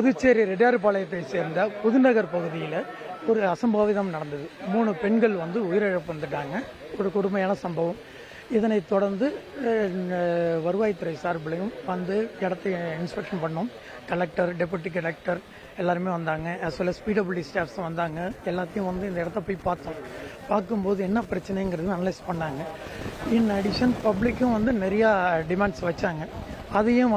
புதுச்சேரி ரெட்டியார்பாளையத்தை சேர்ந்த புதுநகர் பகுதியில் ஒரு அசம்பாவிதம் நடந்தது. 3 பெண்கள் உயிரிழப்பு வந்துட்டாங்க. ஒரு கொடுமையான சம்பவம். இதனைத் தொடர்ந்து வருவாய்த்துறை சார்பிலையும் இடத்தை இன்ஸ்பெக்ஷன் பண்ணோம். கலெக்டர், டெபுட்டி கலெக்டர் எல்லாருமே வந்தாங்க. as well as PWD staffs வந்தாங்க. எல்லாத்தையும் இந்த இடத்த போய் பார்த்தோம். பார்க்கும்போது என்ன பிரச்சனைங்கிறது அனலைஸ் பண்ணாங்க. இன் அடிஷன் பப்ளிக்கும் நிறையா டிமாண்ட்ஸ் வச்சாங்க. அதையும்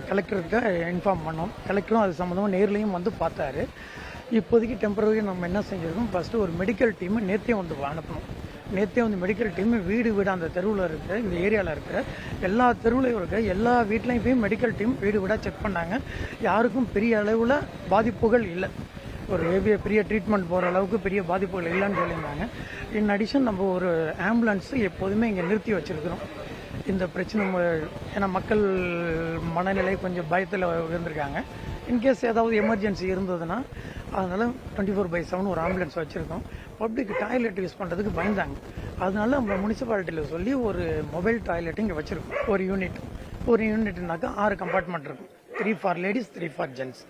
கலெக்டருக்கு இன்ஃபார்ம் பண்ணோம். கலெக்டரும் அது சம்மந்தமாக நேர்லையும் பார்த்தாரு. இப்போதைக்கு டெம்பரரி நம்ம என்ன செஞ்சிருக்கோம், ஃபஸ்ட்டு ஒரு மெடிக்கல் டீம் நேற்றே அனுப்பணும். நேற்றே மெடிக்கல் டீம் வீடு அந்த தெருவில் இருக்கிற, இந்த ஏரியாவில் இருக்கிற எல்லா தெருவுலையும் இருக்க எல்லா வீட்லையும் போய் மெடிக்கல் டீம் வீடு வீடாக செக் பண்ணாங்க. யாருக்கும் பெரிய அளவில் பாதிப்புகள் இல்லை. ஒரு பெரிய ட்ரீட்மெண்ட் போகிற அளவுக்கு பெரிய பாதிப்புகள் இல்லைன்னு சொல்லியிருந்தாங்க. இன் அடிஷன் நம்ம ஒரு ஆம்புலன்ஸு எப்போதுமே இங்கே நிறுத்தி வச்சுருக்கிறோம். இந்த பிரச்சனை ஏன்னா மக்கள் மனநிலை கொஞ்சம் பயத்தில் இருந்திருக்காங்க. இன்கேஸ் ஏதாவது எமர்ஜென்சி இருந்ததுன்னா அதனால் 24/7 ஒரு ஆம்புலன்ஸ் வச்சுருக்கோம். பப்ளிக் டாய்லெட் யூஸ் பண்ணுறதுக்கு பயந்தாங்க. அதனால நம்ம முனிசிபாலிட்டியில் சொல்லி ஒரு மொபைல் டாய்லெட் இங்கே வச்சுருக்கோம். ஒரு யூனிட்னாக்கா 6 கம்பார்ட்மெண்ட் இருக்கும். 3 ஃபார் லேடிஸ், 3 ஃபார் ஜென்ட்ஸ்.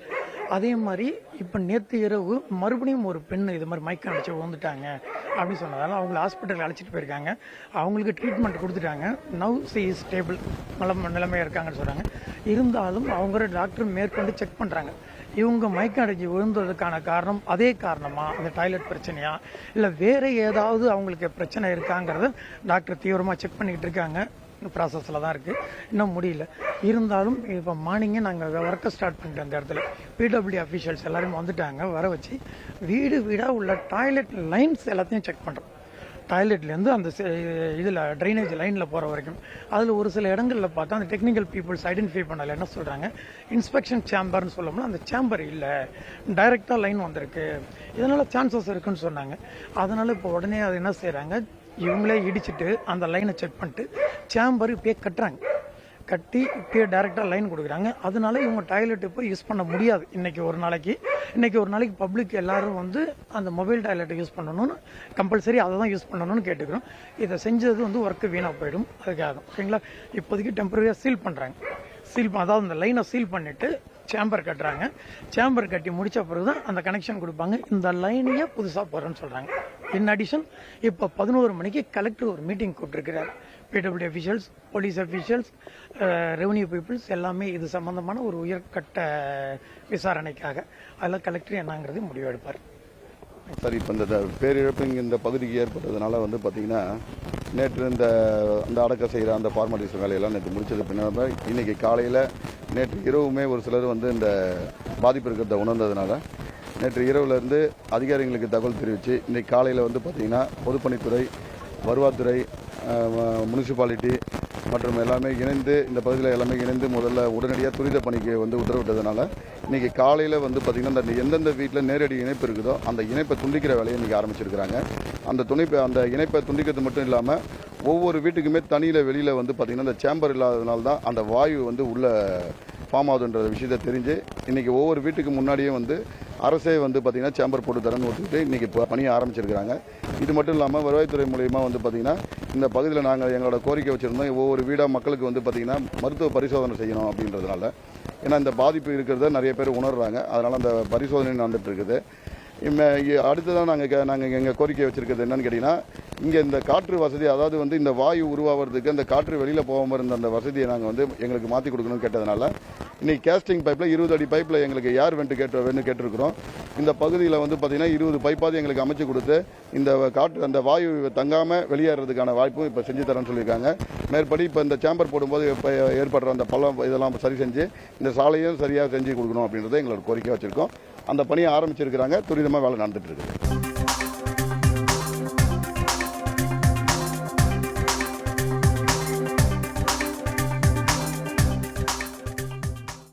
அதே மாதிரி இப்போ நேற்று இரவு மறுபடியும் ஒரு பெண் இது மாதிரி மயக்கம் அடிச்சு விழுந்துட்டாங்க அப்படின்னு சொன்னதால அவங்களை ஹாஸ்பிட்டல் அழைச்சிட்டு போயிருக்காங்க. அவங்களுக்கு ட்ரீட்மெண்ட் கொடுத்துட்டாங்க. நவ் சி இஸ் ஸ்டேபிள், நிலைமையாக இருக்காங்கன்னு சொல்கிறாங்க. இருந்தாலும் அவங்க டாக்டர் மேற்கொண்டு செக் பண்ணுறாங்க. இவங்க மயக்கம் அடைஞ்சு விழுந்ததுக்கான காரணம் அதே காரணமா, அந்த டாய்லெட் பிரச்சனையா, இல்லை வேறு ஏதாவது அவங்களுக்கு பிரச்சனை இருக்காங்கிறத டாக்டர் தீவிரமாக செக் பண்ணிக்கிட்டு இருக்காங்க. ப்ராசஸில் தான் இருக்குது, இன்னும் முடியல. இருந்தாலும் இப்போ மார்னிங்கே நாங்கள் ஒர்க்கை ஸ்டார்ட் பண்ணிட்டோம். அந்த இடத்துல பிடபிள்யூ அஃபீஷியல்ஸ் எல்லாரும் வந்துட்டாங்க. வர வச்சு வீடாக உள்ள டாய்லெட் லைன்ஸ் எல்லாத்தையும் செக் பண்ணுறோம். டாய்லெட்லேருந்து அந்த இதில் ட்ரைனேஜ் லைனில் போகிற வரைக்கும். அதில் ஒரு சில இடங்களில் பார்த்தா அந்த டெக்னிக்கல் பீப்புள்ஸ் ஐடென்டிஃபை பண்ணல. என்ன சொல்கிறாங்க, இன்ஸ்பெக்ஷன் சேம்பர்னு சொல்லணும்னா அந்த சேம்பர் இல்லை, டைரெக்டாக லைன் வந்திருக்கு, இதனால் சான்சஸ் இருக்குன்னு சொன்னாங்க. அதனால் இப்போ உடனே அது என்ன செய்கிறாங்க, இவங்களே இடிச்சிட்டு அந்த லைனை செக் பண்ணிட்டு சேம்பர் இப்போயே கட்டி இப்போயே டைரெக்டாக லைன் கொடுக்குறாங்க. அதனால இவங்க டாய்லெட் இப்போ யூஸ் பண்ண முடியாது. இன்றைக்கி ஒரு நாளைக்கு பப்ளிக் எல்லோரும் அந்த மொபைல் டாய்லெட்டை யூஸ் பண்ணணும்னு கம்பல்சரி அதை தான் யூஸ் பண்ணணும்னு கேட்டுக்கிறோம். இதை செஞ்சது ஒர்க்கு வீணாக போயிடும். அதுக்காக ஓகேங்களா. இப்போதைக்கு டெம்பரரியாக சீல் பண்ணுறாங்க. அதாவது அந்த லைனை சீல் பண்ணிவிட்டு சேம்பர் கட்டுறாங்க. சேம்பர் கட்டி முடித்த பிறகு தான் அந்த கனெக்ஷன் கொடுப்பாங்க. இந்த லைனையே புதுசாக போகிறேன்னு சொல்கிறாங்க. இன் அடிஷன் இப்போ 11 மணிக்கு கலெக்டர் ஒரு மீட்டிங் கூப்பிட்டுருக்கிறார். PW officials, police officials, revenue peoples எல்லாமே இது சம்பந்தமான ஒரு உயர்கட்ட விசாரணைக்காக. அதில் கலெக்டர் என்னங்கிறது முடிவு எடுப்பார். சார், இப்போ இந்த பேரிழப்பு இங்கே இந்த பகுதிக்கு ஏற்பட்டதுனால பார்த்தீங்கன்னா நேற்று அந்த அடக்கம் செய்கிற அந்த ஃபார்மாலிட்டிஸ் வேலையெல்லாம் நேற்று முடிச்சது பின்னால் இன்றைக்கி காலையில் நேற்று இரவுமே ஒரு சிலர் இந்த பாதிப்பு இருக்கிறத உணர்ந்ததுனால நேற்று இரவுலேருந்து அதிகாரிகளுக்கு தகவல் தெரிவித்து இன்றைக்கி காலையில் பார்த்தீங்கன்னா பொதுப்பணித்துறை, வருவாய்த்துறை, முனிசிபாலிட்டி மற்றும் எல்லாமே இணைந்து இந்த பகுதியில் எல்லாமே இணைந்து முதல்ல உடனடியாக துரித பணிக்கு உத்தரவிட்டதுனால இன்றைக்கி காலையில் பார்த்திங்கன்னா இந்த எந்தெந்த வீட்டில் நேரடி இணைப்பு இருக்குதோ அந்த இணைப்பை துண்டிக்கிற வேலையை இன்றைக்கி ஆரம்பிச்சிருக்கிறாங்க. அந்த இணைப்பை துண்டிக்கிறது மட்டும் இல்லாமல் ஒவ்வொரு வீட்டுக்குமே தனியில் வெளியில் பார்த்திங்கன்னா இந்த சேம்பர் இல்லாததுனால தான் அந்த வாயு உள்ள ஃபார்ம் ஆகுதுன்ற விஷயத்தை தெரிஞ்சு இன்றைக்கி ஒவ்வொரு வீட்டுக்கு முன்னாடியே அரசே பார்த்திங்கன்னா சேம்பர் போட்டு தரன்னு ஒத்துக்கிட்டு இன்றைக்கி பணியை ஆரம்பிச்சிருக்கிறாங்க. இது மட்டும் இல்லாமல் வருவாய்த்துறை மூலயமா பார்த்திங்கன்னா இந்த பகுதியில் நாங்கள் எங்களோட கோரிக்கை வச்சுருந்தோம். ஒவ்வொரு வீடாக மக்களுக்கு பார்த்திங்கன்னா மருத்துவ பரிசோதனை செய்யணும் அப்படின்றதுனால. ஏன்னா இந்த பாதிப்பு இருக்கிறத நிறைய பேர் உணர்றாங்க. அதனால் அந்த பரிசோதனை நடந்துட்டு இருக்குது. அடுத்ததான் நாங்கள் எங்கள் கோரிக்கை வச்சுருக்கிறது என்னன்னு கேட்டிங்கன்னா, இங்கே இந்த காற்று வசதி, அதாவது இந்த வாயு உருவாகிறதுக்கு அந்த காற்று வெளியில் போகாமல் இருந்த அந்த வசதியை நாங்கள் எங்களுக்கு மாற்றி கொடுக்கணும்னு கேட்டதுனால இன்றைக்கி கேஸ்டிங் பைப்பில் 20 அடி பைப்பில் எங்களுக்கு ஏர் வெண்ட் கேட்டிருக்கிறோம். இந்த பகுதியில் பார்த்திங்கன்னா 20 பைப்பாவது எங்களுக்கு அமைச்சு கொடுத்து இந்த காற்று அந்த வாயு தங்காமல் வெளியேறதுக்கான வாய்ப்பு இப்போ செஞ்சு தரேன்னு சொல்லியிருக்காங்க. மேற்படி இப்போ இந்த சேம்பர் போடும்போது இப்போ ஏற்படுற அந்த பள்ளம் இதெல்லாம் சரி செஞ்சு இந்த சாலையும் சரியாக செஞ்சு கொடுக்கணும் அப்படின்றத எங்களோட கோரிக்கை வச்சுருக்கோம். அந்த பணியை ஆரம்பிச்சிருக்கிறாங்க. துரிதமாக வேலை நடந்துட்டு இருக்குது.